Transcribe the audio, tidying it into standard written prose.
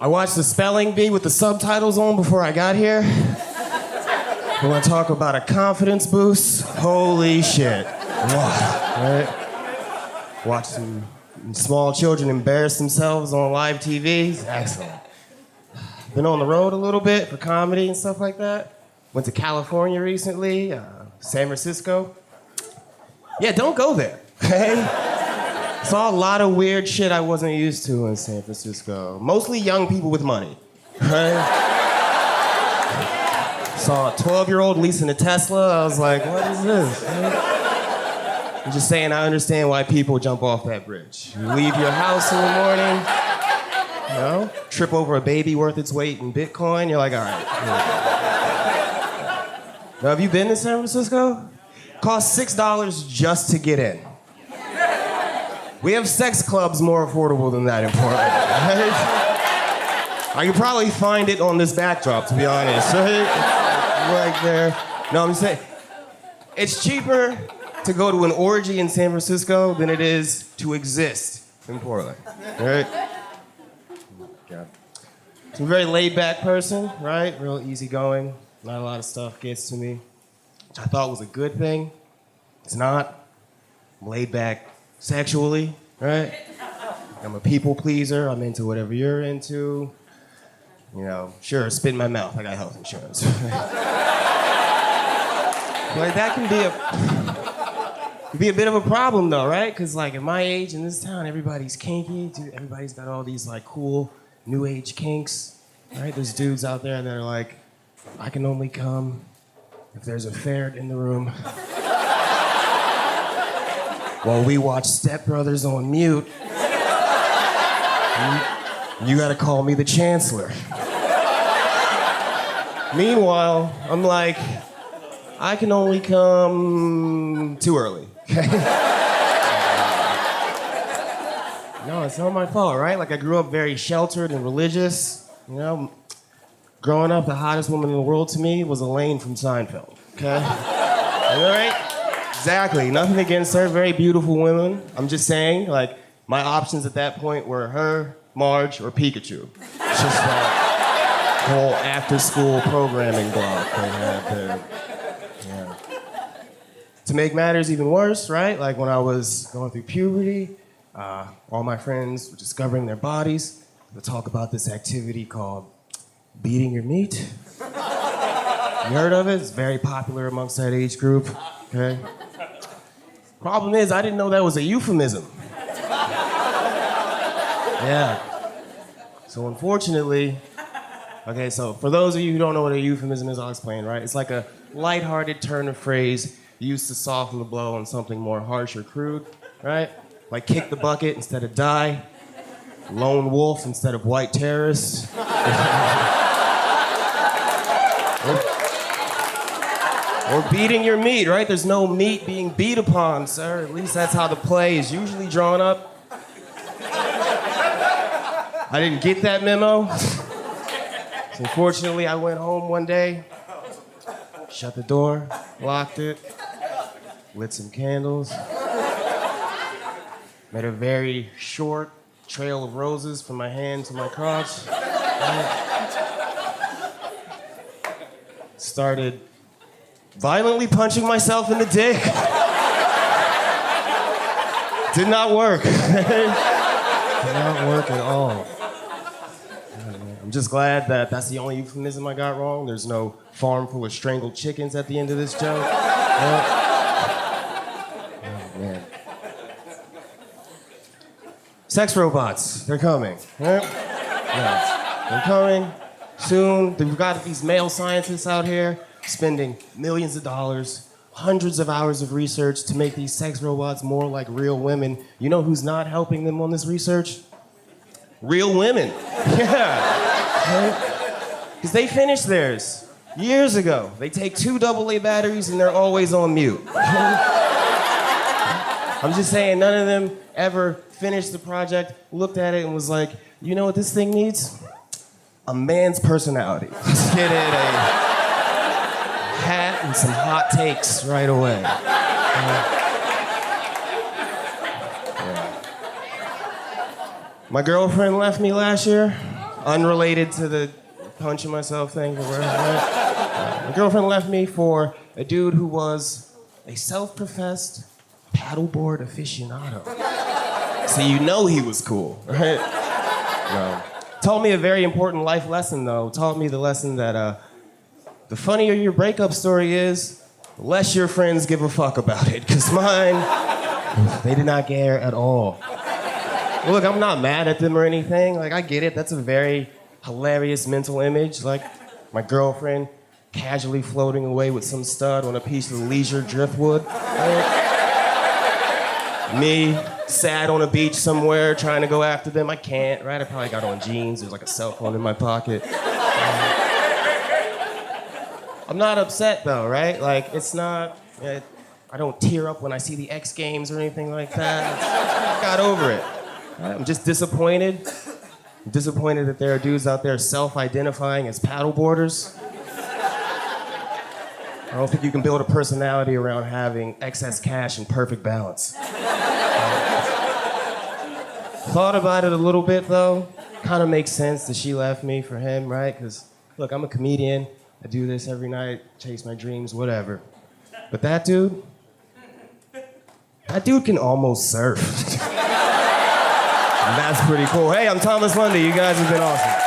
I watched the spelling bee with the subtitles on before I got here. We want to talk about a confidence boost. Holy shit. Wow. Right? Watch some small children embarrass themselves on live TV. Excellent. Been on the road a little bit for comedy and stuff like that. Went to California recently, San Francisco. Yeah, don't go there, okay? Saw a lot of weird shit I wasn't used to in San Francisco. Mostly young people with money, right? Saw a 12-year-old leasing a Tesla. I was like, what is this? I'm just saying I understand why people jump off that bridge. You leave your house in the morning, you know, trip over a baby worth its weight in Bitcoin, you're like, all right. Now, have you been to San Francisco? Costs $6 just to get in. We have sex clubs more affordable than that in Portland. Right? I could probably find it on this backdrop, to be honest. Right there. No, I'm saying, it's cheaper to go to an orgy in San Francisco than it is to exist in Portland. Right? Yeah. I'm a very laid-back person, right? Real easygoing. Not a lot of stuff gets to me, which I thought was a good thing. It's not. I'm laid back sexually, right? I'm a people pleaser. I'm into whatever you're into. You know, sure, spit in my mouth. I got health insurance. Like, that can be a bit of a problem, though, right? Because, like, at my age in this town, everybody's kinky. Dude, everybody's got all these, like, cool new age kinks, right? There's dudes out there that are like, I can only come if there's a ferret in the room. While we watch Step Brothers on mute, you gotta call me the Chancellor. Meanwhile, I'm like, I can only come too early, okay? No, it's not my fault, right? Like, I grew up very sheltered and religious, you know? Growing up, the hottest woman in the world to me was Elaine from Seinfeld, okay? All right? Exactly, nothing against her, very beautiful women. I'm just saying, like, my options at that point were her, Marge, or Pikachu. It's just like whole after-school programming block they had there. Yeah. To make matters even worse, right? Like when I was going through puberty, all my friends were discovering their bodies. We'll talk about this activity called beating your meat. You heard of it? It's very popular amongst that age group, okay? Problem is, I didn't know that was a euphemism. Yeah. So unfortunately, okay, so for those of you who don't know what a euphemism is, I'll explain, right? It's like a lighthearted turn of phrase used to soften the blow on something more harsh or crude, right? Like kick the bucket instead of die, lone wolf instead of white terrorist. Or beating your meat, right? There's no meat being beat upon, sir. At least that's how the play is usually drawn up. I didn't get that memo. So unfortunately, I went home one day, shut the door, locked it, lit some candles, made a very short trail of roses from my hand to my crotch. Started violently punching myself in the dick. Did not work. Did not work at all. I'm just glad that that's the only euphemism I got wrong. There's no farm full of strangled chickens at the end of this joke. Oh, man. Sex robots, they're coming. Right? Yeah. They're coming soon. We've got these male scientists out here spending millions of dollars, hundreds of hours of research to make these sex robots more like real women. You know who's not helping them on this research? Real women. Yeah. Because they finished theirs years ago. They take 2 AA batteries and they're always on mute. I'm just saying, none of them ever finished the project, looked at it and was like, you know what this thing needs? A man's personality. Let's get it a hat and some hot takes right away. Yeah. My girlfriend left me last year. Unrelated to the punching myself thing. My girlfriend left me for a dude who was a self-professed paddleboard aficionado. So you know he was cool, right? No. Taught me a very important life lesson, though. Taught me the lesson that the funnier your breakup story is, the less your friends give a fuck about it. Because mine, they did not care at all. Look, I'm not mad at them or anything. Like, I get it. That's a very hilarious mental image. Like, my girlfriend casually floating away with some stud on a piece of leisure driftwood. Right? Me, sad on a beach somewhere, trying to go after them. I can't, right? I probably got on jeans. There's like a cell phone in my pocket. I'm not upset, though, right? Like, it's not... I don't tear up when I see the X Games or anything like that. I got over it. I'm just disappointed. I'm disappointed that there are dudes out there self-identifying as paddleboarders. I don't think you can build a personality around having excess cash and perfect balance. Thought about it a little bit, though. Kind of makes sense that she left me for him, right? Because, look, I'm a comedian. I do this every night, chase my dreams, whatever. But that dude can almost surf. And that's pretty cool. Hey, I'm Thomas Lundy. You guys have been awesome.